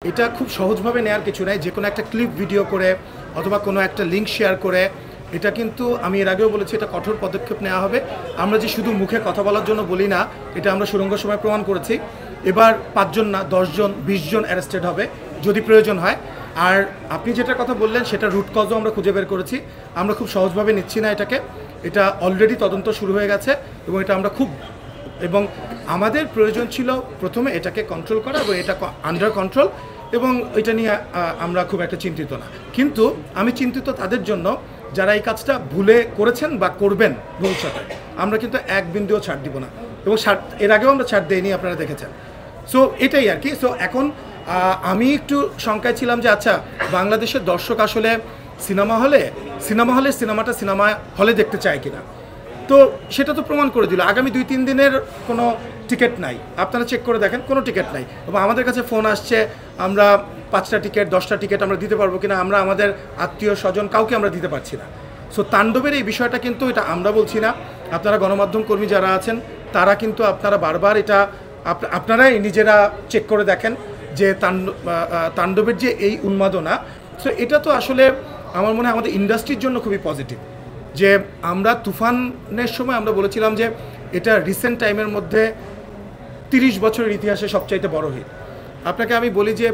এটা খুব সহজভাবে নেওয়ার কিছু নাই। যে কোনো একটা ক্লিপ ভিডিও করে অথবা কোনো একটা লিঙ্ক শেয়ার করে এটা কিন্তু আমি এর আগেও বলেছি, এটা কঠোর পদক্ষেপ নেওয়া হবে। আমরা যে শুধু মুখে কথা বলার জন্য বলি না, এটা আমরা সুড়ঙ্গ সময় প্রমাণ করেছি। এবার 5 জন না 10 জন 20 জন অ্যারেস্টেড হবে যদি প্রয়োজন হয়। আর আপনি যেটার কথা বললেন সেটা রুট কজও আমরা খুঁজে বের করেছি। আমরা খুব সহজভাবে নিচ্ছি না এটাকে। এটা অলরেডি তদন্ত শুরু হয়ে গেছে এবং এটা আমরা এবং আমাদের প্রয়োজন ছিল প্রথমে এটাকে কন্ট্রোল করা এবং এটা আন্ডার কন্ট্রোল, এবং এটা নিয়ে আমরা খুব একটা চিন্তিত না। কিন্তু আমি চিন্তিত তাদের জন্য যারা এই কাজটা ভুলে করেছেন বা করবেন ভবিষ্যতে। আমরা কিন্তু এক বিন্দুও ছাড় দিব না, এবং এর আগেও আমরা ছাড় দেইনি, আপনারা দেখেছেন। সো এটাই আর কি। সো এখন আমি একটু শঙ্কায় ছিলাম যে আচ্ছা, বাংলাদেশের দর্শক আসলে সিনেমা হলে সিনেমা হলে দেখতে চায় কিনা। তো সেটা তো প্রমাণ করে দিল। আগামী 2-3 দিনের কোনো টিকিট নাই, আপনারা চেক করে দেখেন, কোনো টিকিট নাই। এবং আমাদের কাছে ফোন আসছে আমরা 5টা টিকিট 10টা টিকিট আমরা দিতে পারবো কিনা, আমরা আমাদের আত্মীয় স্বজন কাউকে আমরা দিতে পারছি না। সো তাণ্ডবের এই বিষয়টা কিন্তু এটা আমরা বলছি না, আপনারা গণমাধ্যম কর্মী যারা আছেন তারা কিন্তু আপনারা বারবার এটা আপনারাই নিজেরা চেক করে দেখেন যে তাণ্ডবের যে এই উন্মাদনা। সো এটা তো আসলে আমার মনে হয় আমাদের ইন্ডাস্ট্রির জন্য খুবই পজিটিভ। যে আমরা তুফানের সময় আমরা বলেছিলাম যে এটা রিসেন্ট টাইমের মধ্যে 30 বছরের ইতিহাসে সবচাইতে বড় হিট। আপনাকে আমি বলি যে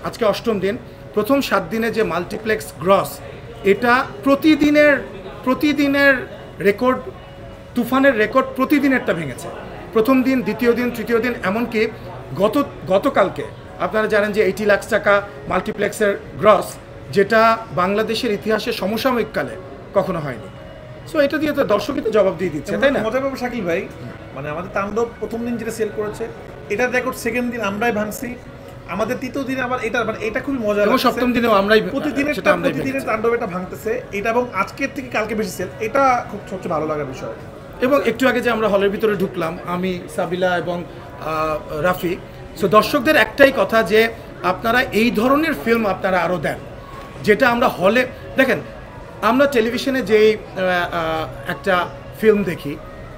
আজকে 8ম দিন, প্রথম 7 দিনে যে মাল্টিপ্লেক্স গ্রস, এটা প্রতিদিনের রেকর্ড, তুফানের রেকর্ড প্রতিদিনেরটা ভেঙেছে। প্রথম দিন, দ্বিতীয় দিন, তৃতীয় দিন, এমনকি গতকালকে আপনারা জানেন যে 80 লাখ টাকা মাল্টিপ্লেক্সের গ্রস, যেটা বাংলাদেশের ইতিহাসে সমসাময়িককালে কখনো হয়নি। সো এটা দিয়ে তো দর্শকই তো জবাব দিয়ে দিচ্ছে, তাই না? মজার ব্যাপার শাকিল ভাই, মানে আমাদের তাণ্ডব প্রথম দিন যেটা সেল করেছে এটার রেকর্ড সেকেন্ড দিন আমরাই ভাঙছি, আমাদের তৃতীয় দিনে আবার এটা, মানে এটা খুবই মজা। এবং সপ্তম দিনেও আমরাই প্রতিদিনের তাণ্ডব এটা ভাঙতেছে, এটা এবং আজকের থেকে কালকে বেশি সেল, এটা খুব সবচেয়ে ভালো লাগার বিষয়। এবং একটু আগে যে আমরা হলের ভিতরে ঢুকলাম, আমি, সাবিলা এবং রাফি, সো দর্শকদের একটাই কথা যে আপনারা এই ধরনের ফিল্ম আপনারা আরও দেন, যেটা আমরা হলে দেখেন। আমরা টেলিভিশনে যেই একটা ফিল্ম দেখি,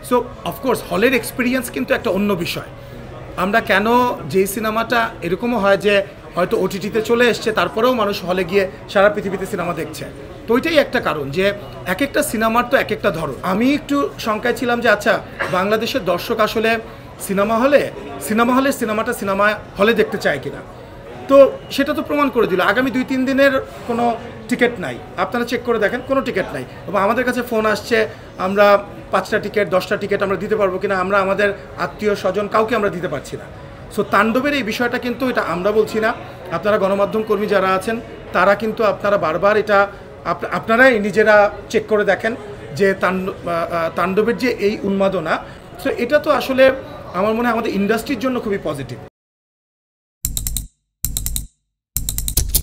সো অফকোর্স হলের এক্সপিরিয়েন্স কিন্তু একটা অন্য বিষয়। আমরা কেন যেই সিনেমাটা এরকমও হয় যে হয়তো ওটিটিতে চলে এসছে, তারপরেও মানুষ হলে গিয়ে সারা পৃথিবীতে সিনেমা দেখছে, তো ওইটাই একটা কারণ যে এক একটা সিনেমার তো এক একটা ধরন। আমি একটু শঙ্কায় ছিলাম যে আচ্ছা, বাংলাদেশের দর্শক আসলে সিনেমা হলে দেখতে চায় কিনা। তো সেটা তো প্রমাণ করে দিল। আগামী 2-3 দিনের কোনো টিকিট নাই, আপনারা চেক করে দেখেন, কোনো টিকিট নাই। এবং আমাদের কাছে ফোন আসছে আমরা 5টা টিকিট 10টা টিকিট আমরা দিতে পারবো কিনা, আমরা আমাদের আত্মীয় স্বজন কাউকে আমরা দিতে পারছি না। সো তাণ্ডবের এই বিষয়টা কিন্তু এটা আমরা বলছি না, আপনারা গণমাধ্যম কর্মী যারা আছেন তারা কিন্তু আপনারা বারবার এটা আপনারাই নিজেরা চেক করে দেখেন যে তাণ্ডবের যে এই উন্মাদনা। সো এটা তো আসলে আমার মনে হয় আমাদের ইন্ডাস্ট্রির জন্য খুবই পজিটিভ।